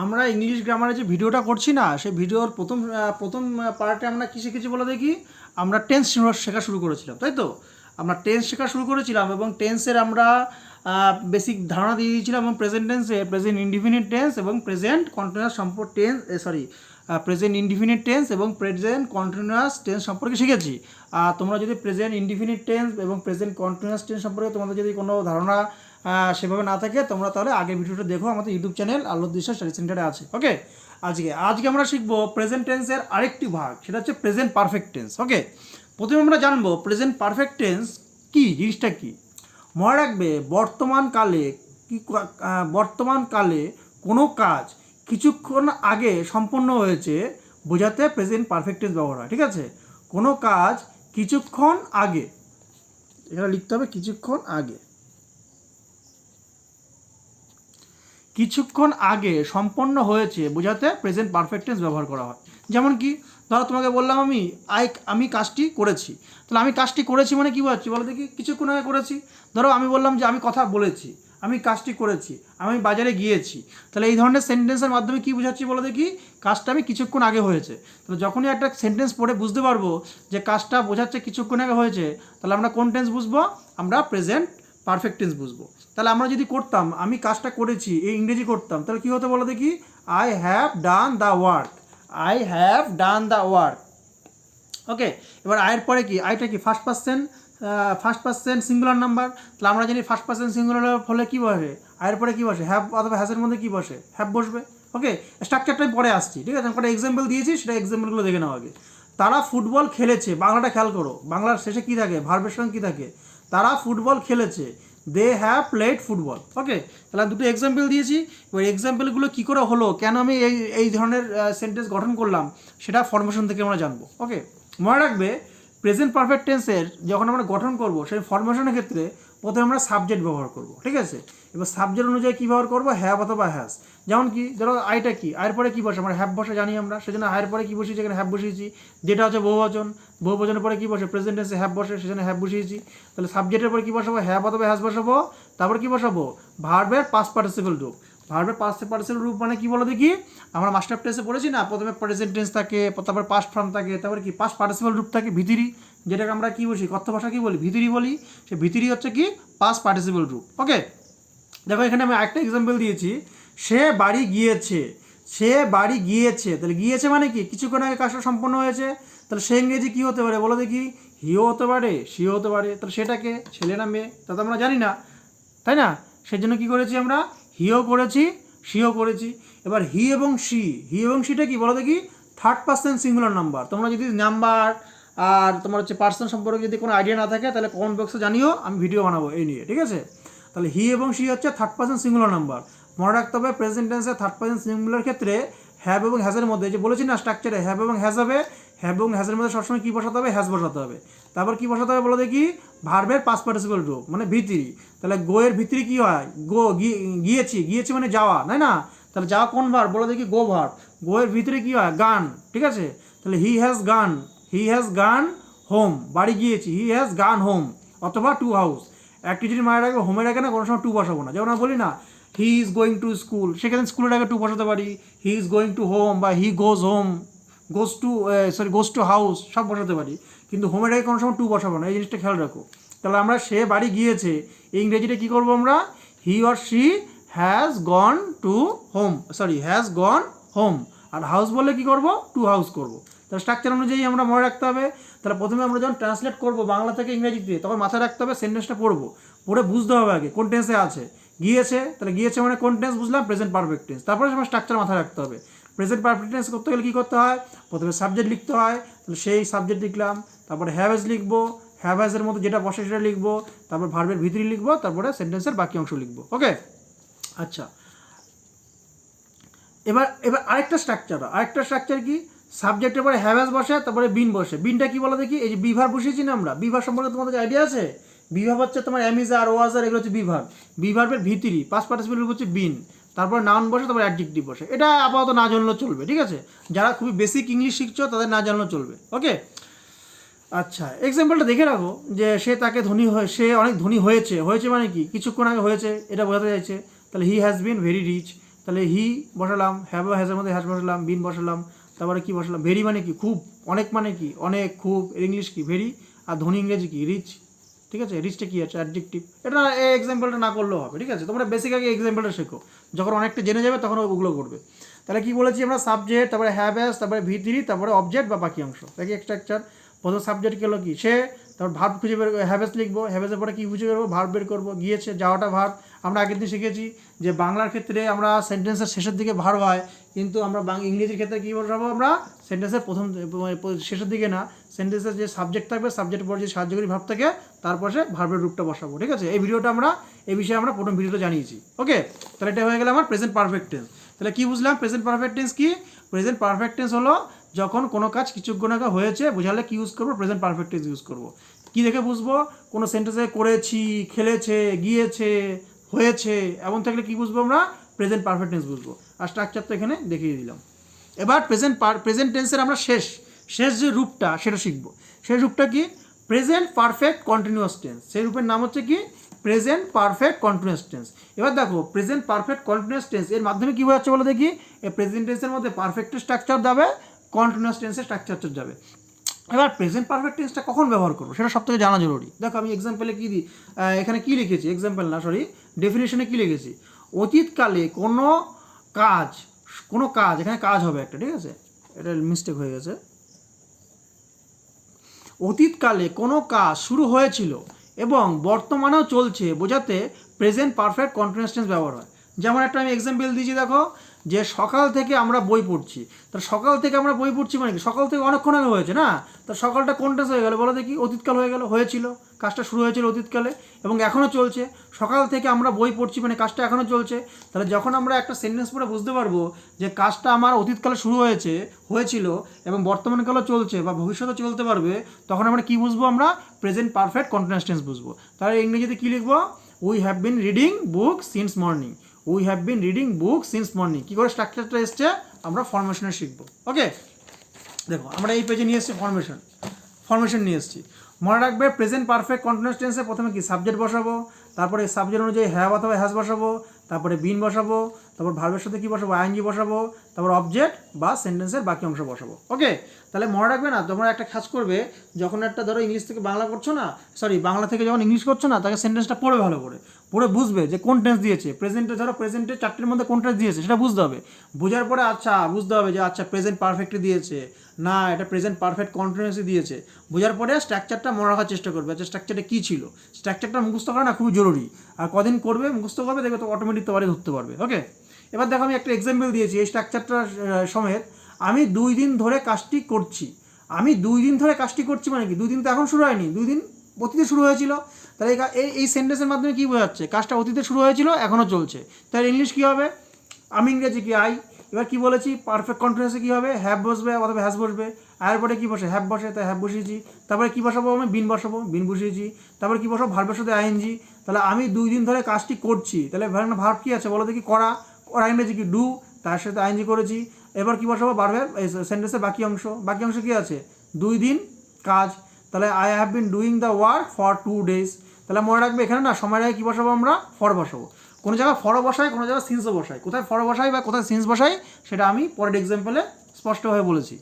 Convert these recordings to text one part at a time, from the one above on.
আমরা ইংলিশ গ্রামারে যে ভিডিওটা করছি না, সেই ভিডিওর প্রথম পার্টে আমরা কী শিখেছি বলে দেখি। আমরা টেন্স শেখা শুরু করেছিলাম, তাই তো? আমরা টেন্স শেখা শুরু করেছিলাম এবং টেন্সের আমরা বেসিক ধারণা দিয়ে দিয়েছিলাম এবং প্রেজেন্ট টেন্সে প্রেজেন্ট ইনডিফিনিট টেন্স এবং present continuous present indefinite tense এবং প্রেজেন্ট কন্টিনিউয়াস টেন্স সম্পর্কে শিখেছি। আর তোমরা যদি প্রেজেন্ট ইনডিফিনিট টেন্স এবং প্রেজেন্ট কন্টিনিউয়াস টেন্স সম্পর্কে তোমাদের যদি কোনো ধারণা সেভাবে না থাকে, তোমরা তাহলে আগের ভিডিওটা দেখো, আমাদের ইউটিউব চ্যানেল আলোর দিশা স্টাডি সেন্টারে আছে। ওকে, আজকে আমরা শিখবো প্রেজেন্ট টেন্সের আরেকটি ভাগ, সেটা হচ্ছে প্রেজেন্ট পারফেক্ট টেন্স। ওকে, প্রথমে আমরা জানবো প্রেজেন্ট পারফেক্ট টেন্স কি জিনিসটা কি। মনে রাখবে, বর্তমানকালে কোনো কাজ কিছুক্ষণ আগে সম্পন্ন হয়েছে বোঝাতে প্রেজেন্ট পারফেক্ট টেন্স ব্যবহার হয়। ঠিক আছে, কোনো কাজ কিছুক্ষণ আগে, এখানে লিখতে হবে কিছুক্ষণ আগে, কিছুক্ষণ আগে সম্পন্ন হয়েছে বোঝাতে প্রেজেন্ট পারফেক্ট টেন্স ব্যবহার করা হয়। যেমন কি, ধরো তোমাকে বললাম আমি কাজটি করেছি, তাহলে আমি কাজটি করেছি মানে কী বোঝাচ্ছি বলো দেখি? কিছুক্ষণ আগে করেছি। ধরো আমি বললাম যে আমি কথা বলেছি, আমি কাজটি করেছি, আমি বাজারে গিয়েছি, তাহলে এই ধরনের সেন্টেন্সের মাধ্যমে কী বোঝাচ্ছি বলো দেখি? কাজটা আমি কিছুক্ষণ আগে হয়েছে। তাহলে যখনই একটা সেন্টেন্স পড়ে বুঝতে পারবো যে কাজটা বোঝাচ্ছে কিছুক্ষণ আগে হয়েছে, তাহলে আমরা কোন টেন্স বুঝবো? আমরা প্রেজেন্ট পারফেক্ট টেন্স বুঝবো। তাহলে আমরা যদি করতাম আমি কাজটা করেছি, এই ইংরেজি করতাম, তাহলে কী হতো বলো দেখি? I have done the work, I have done the work. Okay, এবার আয়ের পরে কি? আইটা কি? First person singular number. তাহলে আমরা জানি ফার্স্ট পার্সন সিঙ্গুলার হলে কী বসে? আয়ের পরে কী বসে? হ্যাভ অথবা হ্যাজের মধ্যে কী বসে? হ্যাভ বসবে। ওকে, স্ট্রাকচারটা পরে আসছি, ঠিক আছে? আমি একটা এক্সাম্পল দিয়েছি, সেটা এক্সাম্পলগুলো দেখে নাও আগে। তারা ফুটবল খেলেছে, বাংলাটা খেয়াল করো, বাংলার শেষে কী থাকে? ভার্বের সঙ্গে কী থাকে? তারা ফুটবল খেলেছে, দে হ্যাভ প্লেড ফুটবল। ওকে, তাহলে দুটো এক্সাম্পল দিয়েছি। এবার এক্সাম্পলগুলো কী করে হলো, কেন আমি এই ধরনের সেন্টেন্স গঠন করলাম, সেটা ফরমেশন থেকে আমরা জানবো। ওকে, মনে রাখবে, প্রেজেন্ট পারফেক্ট টেন্সের যখন আমরা গঠন করব, সেই ফরমেশনের ক্ষেত্রে প্রথমে আমরা সাবজেক্ট ব্যবহার করব। ঠিক আছে, এবার সাবজেক্ট অনুযায়ী কী ব্যবহার করবো? হ্যাভ অথবা হ্যাজ। যেমন কি, ধরো আইটা কি? আয়ের পরে কী বসে? আমরা হ্যাভ বসে জানি আমরা, সেজন্য আয়ের পরে কী বসিয়েছি? এখানে হ্যাভ বসিয়েছি। যেটা হচ্ছে বহুবচন, বহুবচনের পরে কী বসে? প্রেজেন্ট টেন্সে হ্যাভ বসে, সেজন্য হ্যাভ বসিয়েছি। তাহলে সাবজেক্টের পরে কী বসাবো? হ্যাভ অথবা হ্যাজ বসাবো। তারপর কী বসাবো? ভার্বের পাস্ট পার্টিসিপল রূপ। ভার্বের পাস্ট পার্টিসিপল রূপ মানে কি বলো দেখি? আমরা মাস্টার টেন্সে পড়েছি না, প্রথমে প্রেজেন্ট টেন্স থাকে, তারপর পাস্ট ফর্ম থাকে, তারপরে কি পাস্ট পার্টিসিপল রূপ থাকে ভিতরি, যেটাকে আমরা কি বলি? কথ্য ভাষা কি বলি? ভিতরি বলি। সে ভিতরি হচ্ছে কি? পাস্ট পার্টিসিপল রূপ। ওকে, দেখো এখানে আমি একটা এক্সাম্পল দিয়েছি, সে বাড়ি গিয়েছে, সে বাড়ি গিয়েছে। তাহলে গিয়েছে মানে কি? কিছুক্ষণ আগে কাজটা সম্পন্ন হয়েছে। তাহলে সে ইংরেজি কী হতে পারে বলো দেখি? হিও হতে পারে, সিও হতে পারে। তাহলে সেটাকে ছেলে না মেয়ে তা তো আমরা জানি না, তাই না? সেই জন্য কী করেছি আমরা? হিও করেছি, সিও করেছি। এবার হি এবং সিটা কি বলো দেখি? Third person singular number. তোমরা যদি নাম্বার আর তোমার হচ্ছে পার্সন সম্পর্কে যদি কোনো আইডিয়া না থাকে, তাহলে কমেন্ট বক্সে জানিও, আমি ভিডিও বানাবো এই নিয়ে। ঠিক আছে, তাহলে হি এবং সি হচ্ছে থার্ড পার্সন সিঙ্গুলার নাম্বার। মনে রাখতে হবে, প্রেজেন্ট টেন্সে থার্ড পার্সন সিঙ্গুলার ক্ষেত্রে হ্যাভ এবং হ্যাজের মধ্যে, যে বলেছি না স্ট্রাকচারে হ্যাভ এবং হ্যাজ হবে, হ্যাভ এবং হ্যাজের মধ্যে সবসময় কী বসাতে হবে? হ্যাজ বসাতে হবে। তারপর কী বসাতে হবে বলো দেখি? ভার্বের পাস্ট পার্টিসিপল রূপ মানে ভিতরি। তাহলে গো এর ভিতরি কী হয়? গিয়েছি মানে যাওয়া, তাই না? তাহলে যাওয়া কোন ভার্ব বলো দেখি? গো ভার্ব। গো এর ভিতরে কী হয়? গান। ঠিক আছে, তাহলে হি হ্যাজ গান হোম, বাড়ি গিয়েছি, হি হ্যাজ গান হোম। অথবা টু হাউস। একটি যদি মায়ের আগে হোমের আগে না কোনো সময় টু বসাবো না। যেমন আমরা বলি না he is going to school, সেখানে স্কুলের আগে টু বসাতে পারি। He is going to home বা he goes home, goes to house, সব বসাতে পারি। কিন্তু হোমের আগে কোনো সময় টু বসাবো না, এই জিনিসটা খেয়াল রাখো। তাহলে আমরা সে বাড়ি গিয়েছে, এই ইংরেজিটা কী করবো আমরা? He or she has gone home. আর হাউস বললে কী করবো? টু হাউস করবো। তাহলে স্ট্রাকচার অনুযায়ী আমরা মনে রাখতে হবে। তাহলে প্রথমে আমরা যখন ট্রান্সলেট করবো বাংলা থেকে ইংরেজিতে, তখন মাথায় রাখতে হবে সেন্টেন্সটা পড়ে বুঝতে হবে আগে কোন টেন্সে আছে। গিয়েছে, তাহলে গিয়েছে মানে কোন টেন্স বুঝলাম? Present perfect tense. তারপরে আমার স্ট্রাকচার মাথায় রাখতে হবে। প্রেজেন্ট পারফেক্ট টেন্স করতে গেলে কী করতে হয়? প্রথমে সাবজেক্ট লিখতে হয়, তাহলে সেই সাবজেক্ট লিখলাম। তারপরে হ্যাভেজ লিখবো, হ্যাভেজের মধ্যে যেটা বসে সেটা লিখবো। তারপর ভার্বের ভিতরে লিখবো, তারপরে সেন্টেন্সের বাকি অংশ লিখবো। ওকে, আচ্ছা, এবার আরেকটা স্ট্রাকচার কি? সাবজেক্টের পরে হ্যাভেজ বসে, তারপরে বিন বসে। বিনটা কি বলো দেখি? এই যে বিভার বসিয়েছি না আমরা, বিভার সম্পর্কে তোমাদের আইডিয়া আছে? বিভার হচ্ছে তোমার অ্যামিজার, ওয়াজার, এগুলো হচ্ছে বিভার। বিভার্বের ভিতরি পাস্ট পার্টিসিপল হচ্ছে বিন, তারপর নাউন বসে, তারপর অ্যাডজেক্টিভ বসে। এটা আপাতত না জানলেও চলবে, ঠিক আছে? যারা খুবই বেসিক ইংলিশ শিখছো তাদের না জানলেও চলবে। ওকে, আচ্ছা, এক্সাম্পলটা দেখে রাখো যে সে অনেক ধনী হয়েছে মানে কি? কিছুক্ষণ আগে হয়েছে, এটা বোঝাতে চাইছে। তাহলে he has been very rich. তাহলে হি বসালাম, হ্যাভ বা হ্যাজের মধ্যে হ্যাজ বসালাম, বিন বসালাম, তারপরে কি বসালাম, ভেরি মানে কি খুব, অনেক মানে কি অনেক, খুব, ইংলিশ কি ভেরি, আর ধনী ইংরেজি কি রিচ। ঠিক আছে, রিচটা কি আছে অ্যাডজেক্টিভ। এটা এই এক্সাম্পলটা না করলেও হবে, ঠিক আছে, তোমরা বেসিক আগে এক্সাম্পলটা শেখো, যখন অনেকটা জেনে যাবে তখন ওগুলো করবে। তাহলে কি বলেছি আমরা, সাবজেক্ট, তারপরে হ্যাভ এস, তারপরে ভি3, তারপরে অবজেক্ট বা বাকি অংশ। দেখি স্ট্রাকচার, প্রথম সাবজেক্ট গেলো কি সে, তারপর ভার্ব খুঁজে বের, হ্যাভেস লিখবো, হ্যাভেসের পরে কী খুঁজে বেরবো, ভার্ব বের করবো, গিয়েছে, যাওয়াটা ভার্ব। আমরা আগের দিন শিখেছি যে বাংলার ক্ষেত্রে আমরা সেন্টেন্সের শেষের দিকে ভার্ব হয়, কিন্তু আমরা ইংরেজির ক্ষেত্রে কী বসাবো, আমরা সেন্টেন্সের প্রথম শেষের দিকে না, সেন্টেন্সের যে সাবজেক্ট থাকবে, সাবজেক্টের পর যে সাহায্যকারী ভাব থাকে তারপর সে ভার্বের রূপটা বসাবো। ঠিক আছে, এই ভিডিওটা আমরা এই বিষয়ে আমরা প্রথম ভিডিওটা জানিয়েছি। ওকে, তাহলে এটা হয়ে গেল আমার প্রেজেন্ট পারফেক্ট টেন্স। তাহলে কি বুঝলাম, প্রেজেন্ট পারফেক্ট টেন্স কি? প্রেজেন্ট পারফেক্ট টেন্স হলো যখন কোনো কাজ কিছুক্ষণ আগে হয়েছে বোঝালে কি ইউজ করবো, প্রেজেন্ট পারফেক্ট টেন্স ইউজ করবো। কি দেখে বুঝবো, কোনো সেন্টেন্সে করেছি, খেলেছে, গিয়েছে, হয়েছে এমন থাকলে কি বুঝবো আমরা, প্রেজেন্ট পারফেক্ট টেন্স বুঝবো। আর স্ট্রাকচার তো এখানে দেখিয়ে দিলাম। এবার প্রেজেন্ট টেন্সের আমরা শেষ যে রূপটা সেটা শিখবো। সেই রূপটা কি, প্রেজেন্ট পারফেক্ট কন্টিনিউয়াস টেন্স। সেই রূপের নাম হচ্ছে কি, প্রেজেন্ট পারফেক্ট কন্টিনিউয়াস টেন্স। এবার দেখো প্রেজেন্ট পারফেক্ট কন্টিনিউয়াস টেন্স এর মাধ্যমে কী বোঝাচ্ছে বলো দেখি, এই প্রেজেন্ট টেন্সের মধ্যে পারফেক্টের স্ট্রাকচার যাবে, কন্টিনিউয়াস টেন্সের স্ট্রাকচার যাবে। এবার প্রেজেন্ট পারফেক্ট টেন্সটা কখন ব্যবহার করবো সেটা সব থেকে জানা জরুরি। দেখো আমি এক্সাম্পলে কী দিই, এখানে কী লিখেছি, এক্সাম্পল না সরি ডেফিনেশনে কী লিখেছি, অতীতকালে কোনো কাজ, এখানে কাজ হবে একটা, ঠিক আছে, এটা মিস্টেক হয়ে গেছে। অতীতকালে কোনো কাজ শুরু হয়েছিল এবং বর্তমানেও চলছে বোঝাতে প্রেজেন্ট পারফেক্ট কন্টিনিউয়াস টেন্স ব্যবহার হয়। যেমন একটা আমি এক্সাম্পল দিয়েছি, দেখো যে সকাল থেকে আমরা বই পড়ছি, তার সকাল থেকে আমরা বই পড়ছি মানে কি, সকাল থেকে অনেকক্ষণ আগে হয়েছে না, তার সকালটা কোন টেন্স হয়ে গেল বলো দেখি, অতীতকাল হয়ে গেল, হয়েছিল, কাজটা শুরু হয়েছিল অতীতকালে এবং এখনও চলছে। সকাল থেকে আমরা বই পড়ছি মানে কাজটা এখনও চলছে। তাহলে যখন আমরা একটা সেন্টেন্স পড়ে বুঝতে পারবো যে কাজটা আমার অতীতকালে শুরু হয়েছিল এবং বর্তমানকালেও চলছে বা ভবিষ্যতে চলতে পারবে, তখন আমরা কি বুঝবো, আমরা প্রেজেন্ট পারফেক্ট কন্টিনিউয়াস টেন্স বুঝবো। তাহলে ইংরেজিতে কী লিখবো, we have been reading book since morning, we have been reading book since morning. কী করে স্ট্রাকচারটা এসছে, আমরা ফরমেশনে শিখবো। ওকে, দেখো আমরা এই পেজে নিয়ে এসেছি ফরমেশন নিয়ে এসেছি। মনে রাখবে প্রেজেন্ট পারফেক্ট কন্টিনিউয়াস টেন্সে প্রথমে কি সাবজেক্ট বসাবো, তারপরে সাবজেক্ট অনুযায়ী হ্যাভ অথবা হ্যাজ বসাবো, তারপরে বিন বসাবো, তারপর ভার্বের সাথে কী বসাবো, আইএনজি বসাবো, তারপর অবজেক্ট বা সেন্টেন্সের বাকি অংশ বসাবো। ওকে, তাহলে মনে রাখবে না, তোমরা একটা কাজ করবে, যখন একটা ধরো ইংলিশ থেকে বাংলা করছো না, বাংলা থেকে যখন ইংলিশ করছো না, তাকে সেন্টেন্সটা পড়ে ভালো করে পড়ে বুঝবে যে কোন টেন্স দিয়েছে। প্রেজেন্টে ধরো প্রেজেন্টে চারটের মধ্যে কোন টেন্স দিয়েছে সেটা বুঝতে হবে। বোঝার পরে আচ্ছা বুঝতে হবে যে আচ্ছা প্রেজেন্ট পারফেক্টই দিয়েছে, না এটা প্রেজেন্ট পারফেক্ট কন্টিনিউয়াসই দিয়েছে। বোঝার পরে স্ট্রাকচারটা মনে রাখার চেষ্টা করবে, আচ্ছা স্ট্রাকচারটা কী ছিল। স্ট্রাকচারটা মুখস্থ করা না খুবই জরুরি, আর কদিন করবে মুখস্থ করবে দেখবে তো অটোমেটিক তোমারই ধরতে পারবে। ওকে, এবার দেখো আমি একটা এক্সাম্পল দিয়েছি এই স্ট্রাকচারটা সমেত। আমি 2 দিন ধরে কাজটি করছি, আমি 2 দিন ধরে কাজটি করছি মানে কি, 2 দিন তো এখন শুরু হয়নি, 2 দিন অতীতে শুরু হয়েছিল। তাহলে এই সেন্টেন্সের মাধ্যমে কী বোঝাচ্ছে, কাজটা অতীতে শুরু হয়েছিল এখনও চলছে। তাহলে ইংলিশ কী হবে, আমি ইংরেজি কি আই। এবার কি বলেছি, পারফেক্ট কন্টিনিউয়াসে কী হবে, হ্যাভ বসবে অথবা হ্যাজ বসবে। আয়ের পরে কী বসে, হ্যাভ বসে, তাই হ্যাভ বসিয়েছি। তারপরে কী বসাবো, আমি বিন বসাবো, বিন বসিয়েছি। তারপরে কী বসাবো, ভার্বের সাথে আইএনজি। তাহলে আমি 2 দিন ধরে কাজটি করছি, তাহলে ভার্ব কী আছে বলো দেখি, করা ইংরেজি কি ডু, তার সাথে আইএনজি করেছি। এবার কী বসাবো, ভার্বের সেন্টেন্সের বাকি অংশ কী আছে, 2 দিন কাজ। তাহলে I have been doing the work for 2 days। তাহলে মনে রাখবে এখানে না সময়ের আগে কী বসাবো, আমরা ফর বসাবো। কোনো জায়গায় ফরও বসাই, কোনো জায়গায় সিন্সও বসাই। কোথায় ফর বসাই বা কোথায় সিন্স বসাই সেটা আমি পরের এক্সাম্পলে স্পষ্টভাবে বলেছি।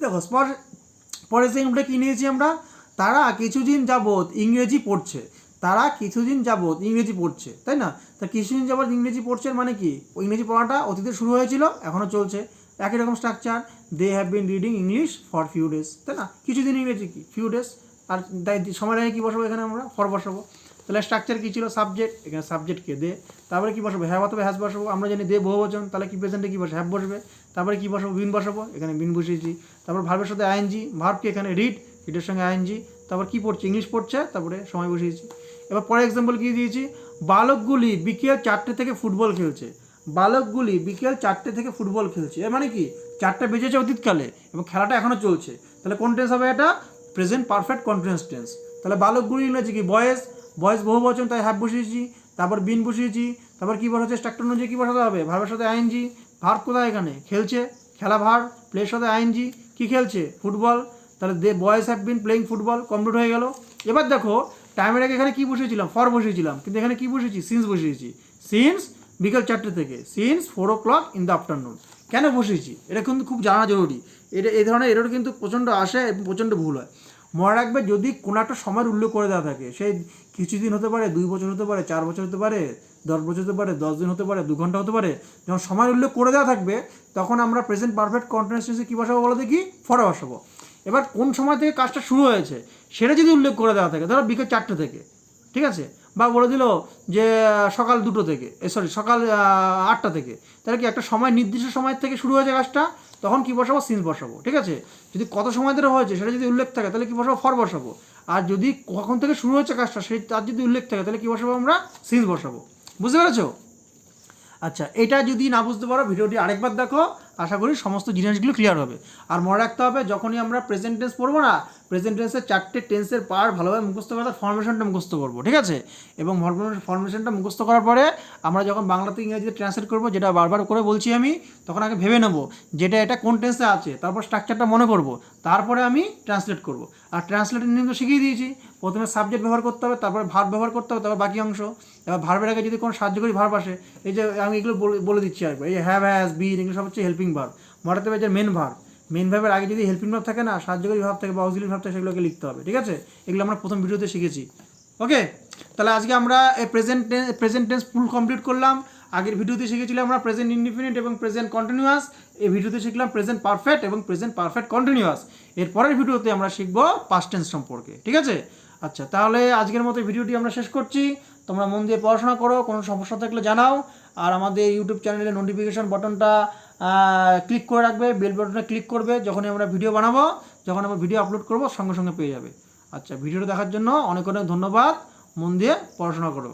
দেখো পরের এক্সাম্পলটা কী নিয়েছি আমরা, তারা কিছুদিন যাবৎ ইংরেজি পড়ছে, তাই না। তা কিছুদিন যাবৎ ইংরেজি পড়ছে মানে কি, ওই ইংরেজি পড়াটা অতীতে শুরু হয়েছিল এখনও চলছে, একই রকম structure. They have been reading English for few days, তাই না, কিছুদিন ইংরেজি কি ফিউ ডেজ। আর তাই সময় আগে কী বসাবো, এখানে আমরা ফর বসাবো। তাহলে স্ট্রাকচার কী ছিল, সাবজেক্ট, এখানে সাবজেক্টকে দে, তারপরে কী বসাবো, হ্যাভ অথবা হ্যাজ বসাবো। আমরা জানি দে বহুবচন, তাহলে কি প্রেজেন্টে কী বসে, হ্যাভ বসবে। তারপরে কী বসাবো, বিন বসাবো, এখানে বিন বসিয়েছি। তারপর ভার্বের সাথে আইএনজি, ভার্বকে এখানে রিডের সঙ্গে আইএনজি। তারপর কী পড়ছে, ইংলিশ পড়ছে, তারপরে সময় বসিয়েছি। এবার পরে এক্সাম্পল কী দিয়েছি, বালকগুলি বিকেল 4টে থেকে ফুটবল খেলছে, এর মানে কি 4টা বেজেছে অতীতকালে এবং খেলাটা এখনও চলছে। তাহলে কোন টেন্স হবে এটা, প্রেজেন্ট পারফেক্ট কন্টিনিউয়াস টেন্স। তাহলে বালকগুলি ইংরেজি কি বয়েজ বহুবচন, তাই হ্যাভ বসিয়েছি। তারপর বিন বসিয়েছি। তারপর কী বসাচ্ছে, স্ট্রাকচার অনুযায়ী কী বসাতে হবে, ভার্বের সাথে আইএনজি। ভার্ব কোথায়, এখানে খেলছে, খেলা ভার্ব, প্লের সাথে আইএনজি, কী খেলছে, ফুটবল। তাহলে the boys have been playing football, complete হয়ে গেল। এবার দেখো টাইমের আগে এখানে কী বসিয়েছিলাম, ফর বসিয়েছিলাম, কিন্তু এখানে কী বসিয়েছি, সিন্স বসিয়েছি। সিন্স বিকেল 4টে থেকে, since 4 o'clock in the afternoon. কেন বসেছি এটা কিন্তু খুব জানা জরুরি। এটা এই ধরনের এরর কিন্তু প্রচণ্ড আসে এবং প্রচণ্ড ভুল হয়। মনে রাখবে, যদি কোনো একটা সময়ের উল্লেখ করে দেওয়া থাকে, সেই কিছুদিন হতে পারে, 2 বছর হতে পারে, 4 বছর হতে পারে, 10 বছর হতে পারে, 10 দিন হতে পারে, 2 ঘন্টা হতে পারে, যখন সময়ের উল্লেখ করে দেওয়া থাকবে তখন আমরা প্রেজেন্ট পারফেক্ট কন্টিনিউয়াস টেন্সে কী বসাবো বলো দেখি? ফর বসাবো। এবার কোন সময় থেকে কাজটা শুরু হয়েছে সেটা যদি উল্লেখ করে দেওয়া থাকে, ধরো বিকেল 4টে থেকে, ঠিক আছে, বা বলে দিল যে সকাল 2টো থেকে, সকাল 8টা থেকে, তাহলে কি একটা সময়, নির্দিষ্ট সময় থেকে শুরু হয়েছে কাজটা, তখন কি বসাবো? সিন্স বসাবো, ঠিক আছে। যদি কত সময় ধরে হয়েছে সেটা যদি উল্লেখ থাকে তাহলে কি বসাবো? ফর বসাবো। আর যদি কখন থেকে শুরু হয়েছে কাজটা সেই তার যদি উল্লেখ থাকে তাহলে কি বসাবো? আমরা সিন্স বসাবো। বুঝতে পেরেছো? আচ্ছা, এটা যদি না বুঝতে পারো ভিডিওটি আরেকবার দেখো, আশা করি সমস্ত জিনিসগুলো ক্লিয়ার হবে। আর মনে রাখতে হবে, যখনই আমরা প্রেজেন্ট টেন্স পড়বো না, প্রেজেন্ট টেন্সের 4টে টেন্সের পার্ট ভালোভাবে মুখস্থ করে তার ফর্মেশনটা মুখস্থ করবো, ঠিক আছে। এবং ফর্মেশনটা মুখস্থ করার পরে আমরা যখন বাংলা থেকে ইংরেজিতে ট্রান্সলেট করবো, যেটা বারবার করে বলছি আমি, তখন আগে ভেবে নেবো যেটা এটা কোন টেন্সে আছে, তারপর স্ট্রাকচারটা মনে করবো, তারপরে আমি ট্রান্সলেট করবো। আর ট্রান্সলেটের নিয়ম তো শিখিয়ে দিয়েছি, প্রথমে সাবজেক্ট ব্যবহার করতে হবে, তারপরে ভার্ব ব্যবহার করতে হবে, তারপর বাকি অংশ। এবার ভার্বের আগে যদি কোনো সাহায্যকারী ভার্ব আসে, এই যে আমি এগুলো বলে দিচ্ছি একবার, এই হ্যাভ, হ্যাজ, বিন, এগুলো সব হচ্ছে হেল্পিং ভার্ব। মনে হবে যে মেন ভার্ব, মেন ভার্বের আগে যদি হেল্পিং ভার্ব থাকে না, সাহায্যকারী ভার্ব থাকে বা অক্সিলিয়ারি ভার্ব থাকে, সেগুলোকে লিখতে হবে, ঠিক আছে। এগুলো আমরা প্রথম ভিডিওতে শিখেছি। ওকে, তাহলে আজকে আমরা এই প্রেজেন্ট টেন্স ফুল কমপ্লিট করলাম। আগের ভিডিওতে শিখেছিলাম আমরা প্রেজেন্ট ইনডিফিনিট এবং প্রেজেন্ট কন্টিনিউয়াস। এই ভিডিওতে শিখলাম প্রেজেন্ট পারফেক্ট এবং প্রেজেন্ট পারফেক্ট কন্টিনিউয়াস। এর পরের ভিডিওতে আমরা শিখবো পাস্ট টেন্স সম্পর্কে, ঠিক আছে। আচ্ছা, তাহলে আজকের মতো ভিডিওটি আমরা শেষ করছি। তোমরা মন দিয়ে পড়াশোনা করো, কোনো সমস্যা থাকলে জানাও। আর আমাদের ইউটিউব চ্যানেলে নোটিফিকেশন বাটনটা ক্লিক করে রাখবে, বেল বাটনে ক্লিক করবে, যখনই আমরা ভিডিও বানাবো, যখন আমরা ভিডিও আপলোড করবো সঙ্গে সঙ্গে পেয়ে যাবে। আচ্ছা, ভিডিওটা দেখার জন্য অনেক অনেক ধন্যবাদ। মন দিয়ে পড়াশোনা করো।